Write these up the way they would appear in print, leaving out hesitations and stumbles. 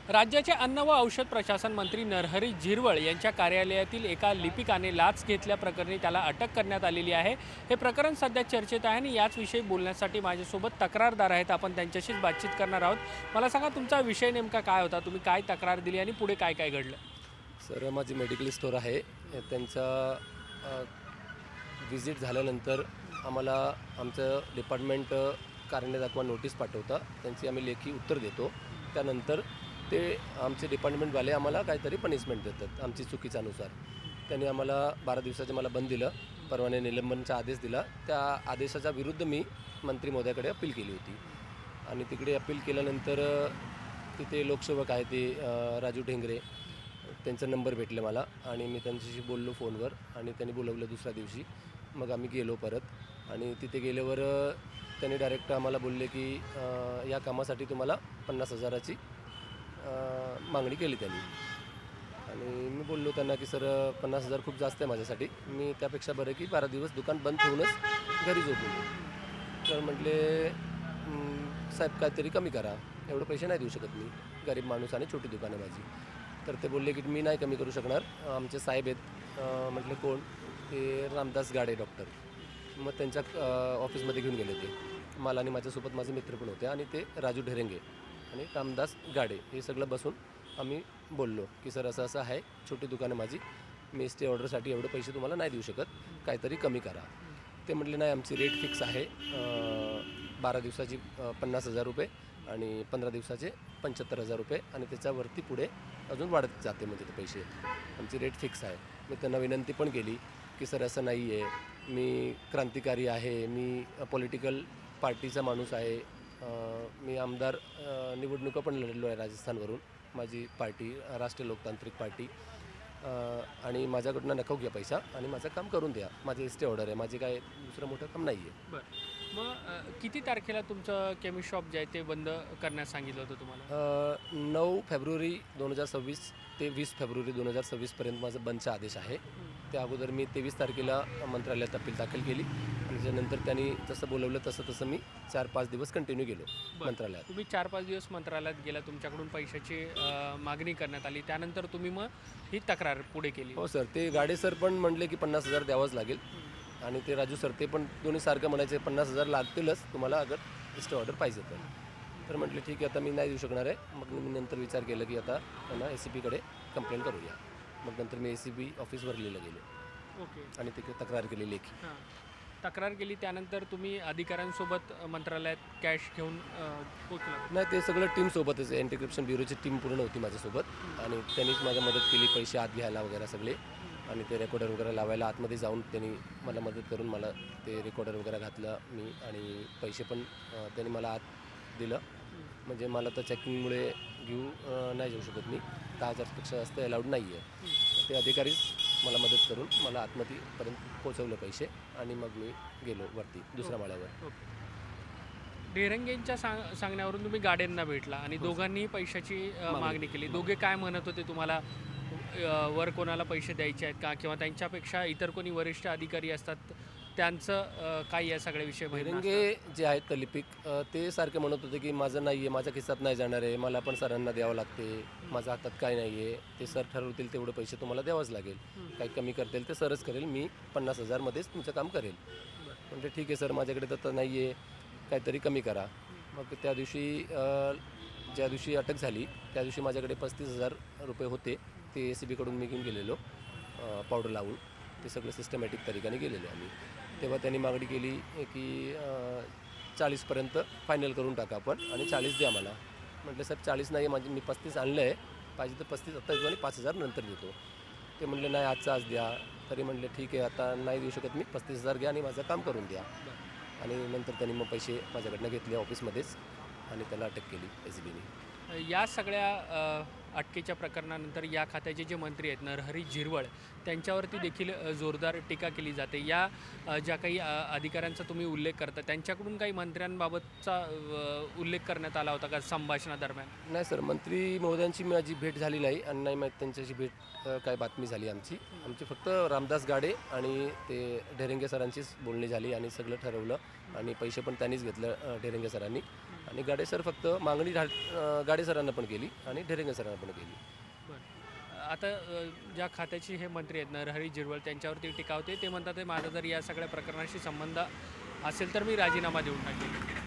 राज्याचे अन्न व औषध प्रशासन मंत्री नरहरी झिरवळ यांच्या कार्यालयातील एका लिपिकाने लाच घेतल्याप्रकरणी त्याला अटक करण्यात आलेली आहे। हे प्रकरण सध्या चर्चेत आहे आणि याच विषयी बोलण्यासाठी माझ्यासोबत तक्रारदार आहेत। आपण त्यांच्याशीच बातचीत करणार आहोत। मला सांगा, तुमचा विषय नेमका काय होता? तुम्ही काय तक्रार दिली आणि पुढे काय काय घडलं? सर, माझी मेडिकल स्टोर आहे। त्यांचा विजिट झाल्यानंतर आम्हाला आमचं डिपार्टमेंट कारणे दाखवा नोटीस पाठवतं। त्यांची आम्ही लेखी उत्तर देतो। त्यानंतर ते आमचे डिपार्टमेंटवाले आम्हाला काहीतरी पनिशमेंट देतात आमची चुकीच्यानुसार। त्यांनी आम्हाला 12 दिवसाचं मला बंद दिलं, परवाने निलंबनचा आदेश दिला। त्या आदेशाच्या विरुद्ध मी मंत्री महोदयाकडे अपील केली होती आणि तिकडे अपील केल्यानंतर तिथे लोकसेवक आहे ते राजू ढेंगरे, त्यांचा नंबर भेटला मला आणि मी त्यांच्याशी बोललो फोनवर आणि त्यांनी बोलवलं दुसऱ्या दिवशी। मग आम्ही गेलो परत आणि तिथे गेल्यावर त्यांनी डायरेक्ट आम्हाला बोलले की या कामासाठी तुम्हाला 50,000ची मागणी केली त्यांनी। आणि मी बोललो त्यांना की सर 50,000 खूप जास्त आहे माझ्यासाठी, मी त्यापेक्षा बरं की 12 दिवस दुकान बंद ठेवूनच घरी झोपून। तर म्हटले साहेब काहीतरी कमी करा, एवढे पैसे नाही देऊ शकत मी, गरीब माणूस आणि छोटी दुकान आहे माझी। तर ते बोलले की मी नाही कमी करू शकणार, आमचे साहेब आहेत। म्हटले कोण? ते रामदास गाडे डॉक्टर। मग त्यांच्या ऑफिसमध्ये घेऊन गेले ते मला आणि माझ्यासोबत माझे मित्र पण होते आणि ते राजू ढेरेंगे आणि रामदास गाडे हे सगळं बसून आम्ही बोललो की सर असं असं आहे, छोटी दुकान आहे माझी, मी स्टे ऑर्डरसाठी एवढे पैसे तुम्हाला नाही देऊ शकत, काहीतरी कमी करा। ते म्हटले नाही, आमची रेट फिक्स आहे, 12 दिवसाची 50,000 रुपये आणि 15 दिवसाचे 75,000 रुपये आणि त्याच्यावरती पुढे अजून वाढत जाते, म्हणजे ते पैसे आमची रेट फिक्स आहे। मी त्यांना विनंती पण केली की सर असं नाही आहे, मी क्रांतिकारी आहे, मी पॉलिटिकल पार्टीचा माणूस आहे, मी आमदार निवडणुका पण लढलो आहे राजस्थानवरून, माझी पार्टी राष्ट्रीय लोकतांत्रिक पार्टी, आणि माझ्याकडनं नको घ्या पैसा आणि माझं काम करून द्या, माझे स्टे ऑर्डर आहे, माझे काय दुसरं मोठं काम नाही आहे। बरं, मग किती तारखेला तुमचं केमिस्ट शॉप जे आहे ते बंद करण्यास सांगितलं होतं तुम्हाला? 9 फेब्रुवारी 2026 ते 20 फेब्रुवारी 2026पर्यंत माझं बंदचा आदेश आहे। त्या अगोदर मी 23 तारखेला मंत्रालयात अपील दाखल केली आणि त्यानंतर त्यांनी जसं बोलवलं तसं मी 4-5 दिवस कंटिन्यू गेलो मंत्रालयात। तुम्ही 4-5 दिवस मंत्रालयात गेला, तुमच्याकडून पैशाची मागणी करण्यात आली, त्यानंतर तुम्ही मग ही तक्रार पुढे केली? हो सर, ते गाडे सर पण म्हटले की 50,000 द्यावंच लागेल आणि ते राजू सर ते पण दोन्ही सारखं म्हणायचे 50,000 लागतीलच तुम्हाला अगर स्टे ऑर्डर पाहिजे तर म्हटले ठीक आहे, आता मी नाही देऊ शकणार आहे। मग मी नंतर विचार केला की आता त्यांना ACPकडे कंप्लेंट करूया। मग नंतर मी ACP ऑफिसवर गेलो ओके आणि तिकडे तक्रार केली लेखी। हां, तक्रार केली, त्यानंतर तुम्ही अधिकाऱ्यांसोबत मंत्रालयात कॅश घेऊन पोचला? नाही, ते सगळं टीमसोबतच, अँटी करप्शन ब्युरोची टीम पूर्ण होती माझ्यासोबत आणि त्यांनीच माझ्या मदत केली, पैसे आत घ्यायला वगैरे सगळे, आणि ते रेकॉर्डर वगैरे लावायला आतमध्ये जाऊन त्यांनी मला मदत करून मला ते रेकॉर्डर वगैरे घातलं मी, आणि पैसे पण त्यांनी मला आत दिलं। म्हणजे मला तर चेकिंगमुळे नाही जाऊ शकत मी, 10,000पेक्षा जास्त अलाउड नाही आहे। ते अधिकारीच मला मदत करून मला आतमध्येपर्यंत पोचवलं पैसे आणि मग मी गेलो वरती दुसऱ्या माळ्यावर। ढेरंगेंच्या सांगण्यावरून तुम्ही गाड्यांना भेटला आणि दोघांनीही पैशाची मागणी केली। दोघे काय म्हणत होते तुम्हाला? वर कोणाला पैसे द्यायचे आहेत का, किंवा त्यांच्यापेक्षा इतर कोणी वरिष्ठ अधिकारी असतात त्यांचं काय या सगळ्या विषय? ढेरेंगे जे आहेत लिपिक, ते सारखे म्हणत होते की माझं नाही आहे, माझ्या खिशात नाही जाणार आहे, मला पण सरांना द्यावं लागते, माझ्या हातात काय नाही आहे, ते सर ठरवतील तेवढे पैसे तुम्हाला द्यावंच लागेल, काही कमी करतील ते सरच करेल, मी 50,000मध्येच तुमचं काम करेल। म्हणजे ठीक आहे सर, माझ्याकडे तर नाही आहे, काहीतरी कमी करा। मग त्या दिवशी ज्या दिवशी अटक झाली त्या दिवशी माझ्याकडे 35,000 रुपये होते, ते ACPकडून मी घेऊन गेलेलो पावडर लावून, ते सगळं सिस्टमॅटिक तरीकाने गेलेलो आम्ही। तेव्हा त्यांनी मागणी केली की 40पर्यंत फायनल करून टाका आपण आणि 40 द्या मला। म्हटलं साहेब 40 नाही आहे, मी 35 आणलं आहे, पाहिजे तर 35 आत्ता देतो आणि 5,000 नंतर देतो। ते म्हणले नाही, आजचा आज द्या। तरी म्हटलं ठीक आहे, आता नाही देऊ शकत मी, 35,000 घ्या आणि माझं काम करून द्या। आणि नंतर त्यांनी मग पैसे माझ्याकडनं घेतले ऑफिसमध्येच आणि त्याला अटक केली ACPने। या सगळ्या अटकेच्या प्रकरणानंतर या खात्याचे जे मंत्री आहेत नरहरी झिरवळ, त्यांच्यावरती देखील जोरदार टीका केली जाते। या ज्या काही अधिकाऱ्यांचा तुम्ही उल्लेख करता, त्यांच्याकडून काही मंत्र्यांबाबतचा उल्लेख करण्यात आला होता का संभाषणादरम्यान? नाही सर, मंत्री महोदयांची माझी भेट झाली नाही आणि नाही माहीत त्यांच्याशी भेट काय बातमी झाली आमची फक्त रामदास गाडे आणि ते ढेरेंगे सरांचीच बोलणी झाली आणि सगळं ठरवलं आणि पैसे पण त्यांनीच घेतलं ढेरेंगे सरांनी आणि गाडे सर फक्त मागणी गाडे सरांना पण केली आणि ढेरेंगे सरांना पण केली. आता ज्या खात्याचे हे मंत्री आहेत नरहरी झिरवळ त्यांच्यावरती टीका होते. ते म्हणतात आहे माझा जर या सगळ्या प्रकरणाशी संबंध असेल तर मी राजीनामा देऊन टाकेन.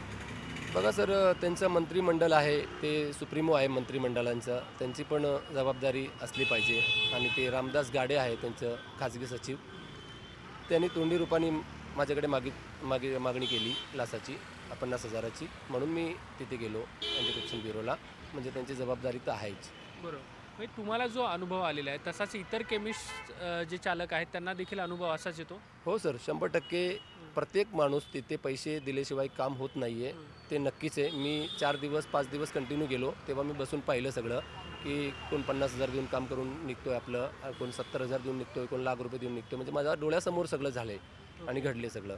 बघा सर, त्यांचं मंत्रिमंडळ आहे, ते सुप्रीमो आहे मंत्रिमंडळांचं, त्यांची पण जबाबदारी असली पाहिजे. आणि ते रामदास गाडे आहे त्यांचं खाजगी सचिव, त्यांनी तोंडी रूपाने माझ्याकडे मागणी केली लाचाची 50,000ची, म्हणून मी तिथे गेलो अँटी करप्शन ब्युरोला. म्हणजे त्यांची जबाबदारी तर आहेच. बरोबर. म्हणजे तुम्हाला जो अनुभव आलेला आहे तसाच इतर केमिस्ट जे चालक आहेत त्यांना देखील अनुभव असाच येतो. हो सर, 100% प्रत्येक माणूस तिथे पैसे दिल्याशिवाय काम होत नाही आहे, ते नक्कीच आहे. मी 4 दिवस 5 दिवस कंटिन्यू गेलो, तेव्हा मी बसून पाहिलं सगळं, की कोण 50,000 देऊन काम करून निघतोय आपलं, कोण 70,000 देऊन निघतोय, कोण लाख रुपये देऊन निघतोय. म्हणजे माझ्या डोळ्यासमोर सगळं झालं आहे आणि घडले सगळं.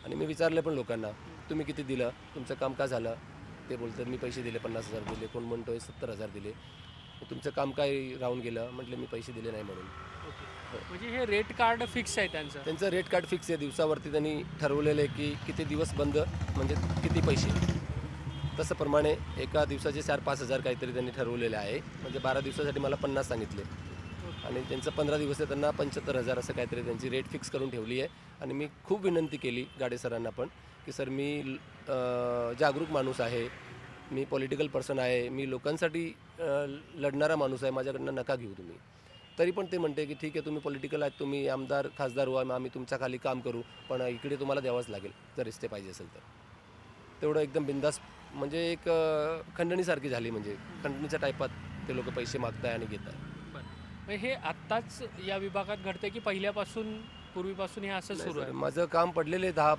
आणि मी विचारलं पण लोकांना, तुम्ही किती दिलं, तुमचं काम का झालं? ते बोलतात मी पैसे दिले, 50,000 दिले, कोण म्हणतोय 70,000 दिले. तुमचं काम काय राहून गेलं? म्हटलं मी पैसे दिले नाही म्हणून. म्हणजे हे रेट कार्ड फिक्स आहे त्यांचं रेट कार्ड फिक्स आहे. दिवसावरती त्यांनी ठरवलेलं आहे की किती दिवस बंद म्हणजे किती पैसे. तसं प्रमाणे एका दिवसाचे 4-5 हजार काहीतरी त्यांनी ठरवलेले आहे. म्हणजे 12 दिवसासाठी मला 50 सांगितले आणि त्यांचं 15 दिवस आहे, त्यांना 75,000 असं काहीतरी त्यांची रेट फिक्स करून ठेवली आहे. आणि मी खूप विनंती केली गाडे सरांना पण की सर मी जागरूक माणूस आहे, मी पॉलिटिकल पर्सन आहे, मी लोकांसाठी लढणारा माणूस आहे, माझ्याकडनं नका घेऊ तुम्ही. तरी पण ते म्हणते की ठीक आहे, तुम्ही पॉलिटिकल आहेत, तुम्ही आमदार खासदार व्हा, आम्ही तुमच्या खाली काम करू, पण इकडे तुम्हाला द्यावंच लागेल जर रिश्ते पाहिजे असेल तर. तेवढं एकदम बिंदास, म्हणजे एक खंडणीसारखी झाली. म्हणजे खंडणीच्या टाईपात ते लोक पैसे मागताय आणि घेत आहे. बरं, हे आत्ताच या विभागात घडते की पूर्वीपासून हे असं सुरू आहे? माझं काम पडलेले 10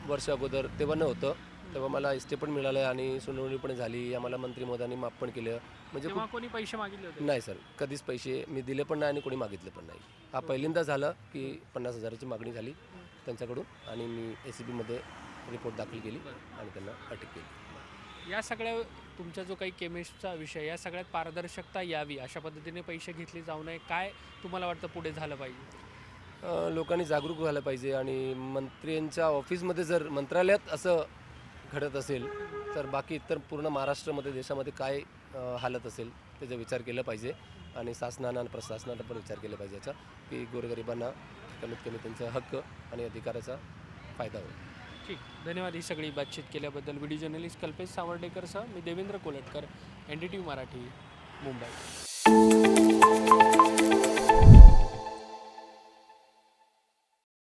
वर्ष अगोदर, तेव्हा नव्हतं. तेव्हा मला एस टी पण मिळालं आणि सुनावणी पण झाली, आम्हाला मंत्री महोदयांनी माफ पण केलं. म्हणजे तेव्हा कोणी पैसे मागितले होते? नाही सर, कधीच पैसे मी दिले पण नाही आणि कोणी मागितले पण नाही. हा पहिल्यांदा झालं की 50,000ची मागणी झाली त्यांच्याकडून आणि मी ACBमध्ये रिपोर्ट दाखल केली आणि त्यांना अटक केली. या सगळ्या तुमचा जो काही केमिस्टचा विषय, या सगळ्यात पारदर्शकता यावी, अशा पद्धतीने पैसे घेतले जाऊ नये, काय तुम्हाला वाटतं पुढे झालं पाहिजे? लोकांनी जागरूक व्हायला पाहिजे आणि मंत्र्यांच्या ऑफिसमध्ये जर मंत्रालयात असं घडत असेल तर बाकी इतर पूर्ण महाराष्ट्रामध्ये देशामध्ये काय हालत असेल त्याचा विचार केला पाहिजे. आणि शासनानं आणि प्रशासनानं पण विचार केला पाहिजे याचा, की गोरगरिबांना कमीत कमी त्यांचा हक्क आणि अधिकाराचा फायदा होईल. ठीक, धन्यवाद ही सगळी बातचीत केल्याबद्दल. व्हिडिओ जर्नलिस्ट कल्पेश सावर्डेकरसह मी देवेंद्र कोलटकर, NDTV मराठी, मुंबई.